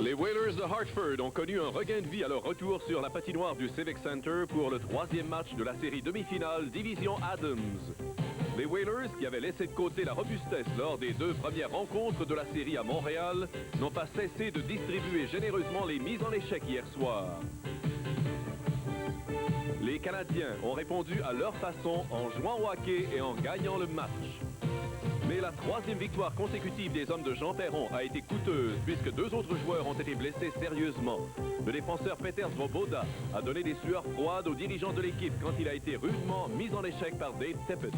Les Whalers de Hartford ont connu un regain de vie à leur retour sur la patinoire du Civic Center pour le troisième match de la série demi-finale Division Adams. Les Whalers, qui avaient laissé de côté la robustesse lors des deux premières rencontres de la série à Montréal, n'ont pas cessé de distribuer généreusement les mises en échec hier soir. Les Canadiens ont répondu à leur façon en jouant au hockey et en gagnant le match. Mais la troisième victoire consécutive des hommes de Jean Perron a été coûteuse puisque deux autres joueurs ont été blessés sérieusement. Le défenseur Peter Svoboda a donné des sueurs froides aux dirigeants de l'équipe quand il a été rudement mis en échec par Dave Tippett.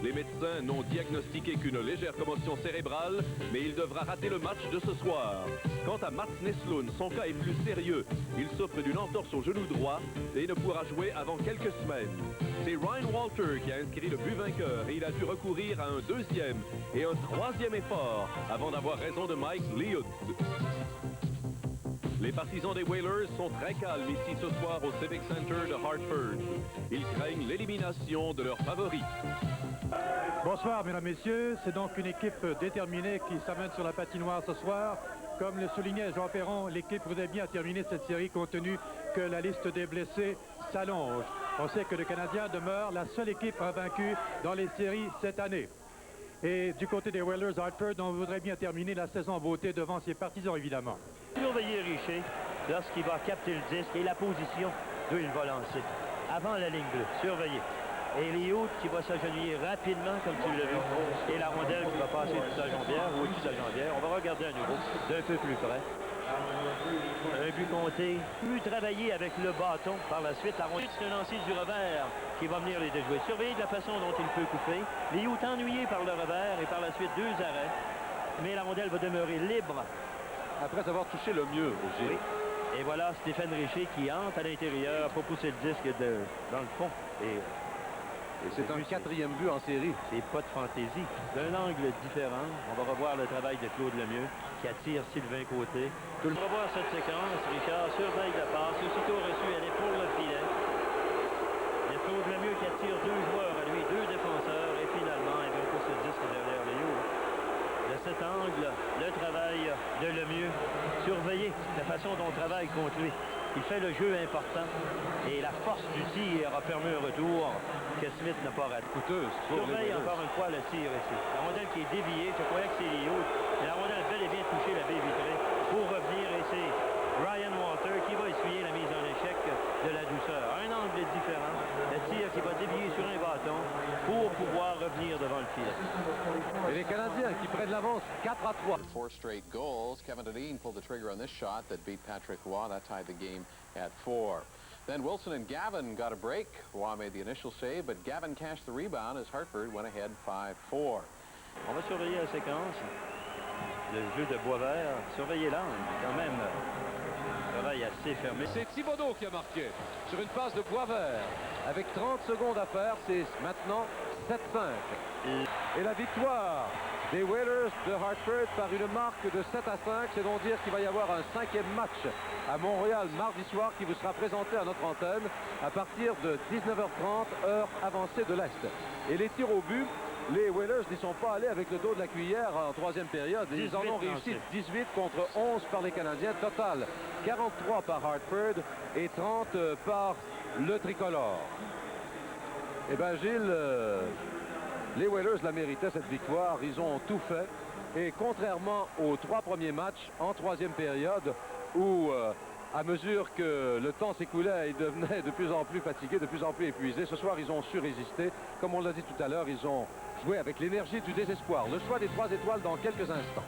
Les médecins n'ont diagnostiqué qu'une légère commotion cérébrale, mais il devra rater le match de ce soir. Quant à Mats Nesloun, son cas est plus sérieux. Il souffre d'une entorse au genou droit et ne pourra jouer avant quelques semaines. C'est Ryan Walter qui a inscrit le but vainqueur et il a dû recourir à un deuxième et un troisième effort avant d'avoir raison de Mike Liut. Les partisans des Whalers sont très calmes ici ce soir au Civic Center de Hartford. Ils craignent l'élimination de leurs favoris. Bonsoir, mesdames, messieurs. C'est donc une équipe déterminée qui s'amène sur la patinoire ce soir. Comme le soulignait Jean Perron, l'équipe voudrait bien terminer cette série compte tenu que la liste des blessés s'allonge. On sait que le Canadien demeure la seule équipe invaincue dans les séries cette année. Et du côté des Whalers Hartford, on voudrait bien terminer la saison en beauté devant ses partisans, évidemment. Surveillez Richer lorsqu'il va capter le disque et la position d'où il va lancer. Avant la ligne bleue, surveillez. Et Liut qui va s'agenouiller rapidement, comme tu l'as vu. Et la rondelle qui va passer sous sa jambière ou au-dessus de sa jambière. On va regarder à nouveau d'un peu plus près. Un but compté. Plus travailler avec le bâton par la suite. La rondelle, c'est un lancer du revers qui va venir les déjouer. Surveillez de la façon dont il peut couper. Liut ennuyé par le revers et par la suite deux arrêts. Mais la rondelle va demeurer libre. Après avoir touché le mieux, oui. Et voilà Stéphane Richer qui entre à l'intérieur pour pousser le disque dans le fond. Et c'est un quatrième but en série. C'est pas de fantaisie. D'un angle différent, on va revoir le travail de Claude Lemieux qui attire Sylvain Côté. On va revoir cette séquence. Richard surveille la passe. Aussitôt reçu, elle est pour le filet. Et Claude Lemieux qui attire deux joueurs à lui, deux défenseurs. Et finalement, il va pousser le disque derrière les hauts. De cet angle, le travail de Lemieux. Surveiller la façon dont on travaille contre lui. Il fait le jeu important et la force du tir a permis un retour que Smith n'a pas raté. Coûteuse. Surveille encore une fois le tir ici. La rondelle qui est déviée, je croyais que c'est Liut. Mais la rondelle bel et bien touché la baie vitrée pour revenir et c'est Ryan Walter qui va essuyer la mise en échec de la douceur. Un angle différent, le tir qui va dévier sur un bâton pour pouvoir revenir devant le filet. Et les Canadiens qui prennent l'avance 4-3. 4 straight goals. Kevin Dineen pulled the trigger on this shot that beat Patrick Roy. That tied the game at 4. Then Wilson and Gavin got a break. Roy made the initial save, but Gavin cashed the rebound as Hartford went ahead 5-4. On va surveiller la séquence. Le jeu de Boisvert. Surveillez l'angle. Quand même, travail assez fermé. C'est Thibodeau qui a marqué sur une passe de Boisvert. Avec 30 secondes à faire, c'est maintenant 7-5. Et la victoire des Whalers de Hartford par une marque de 7-5, c'est donc dire qu'il va y avoir un cinquième match à Montréal mardi soir qui vous sera présenté à notre antenne à partir de 19h30, heure avancée de l'Est. Et les tirs au but, les Whalers n'y sont pas allés avec le dos de la cuillère en troisième période. Ils en ont réussi 18 contre 11 par les Canadiens. Total, 43 par Hartford et 30 par le tricolore. Eh bien, Gilles, les Whalers la méritaient cette victoire. Ils ont tout fait. Et contrairement aux trois premiers matchs en troisième période où, à mesure que le temps s'écoulait, ils devenaient de plus en plus fatigués, de plus en plus épuisés. Ce soir, ils ont su résister. Comme on l'a dit tout à l'heure, ils ont joué avec l'énergie du désespoir. Le choix des 3 étoiles dans quelques instants.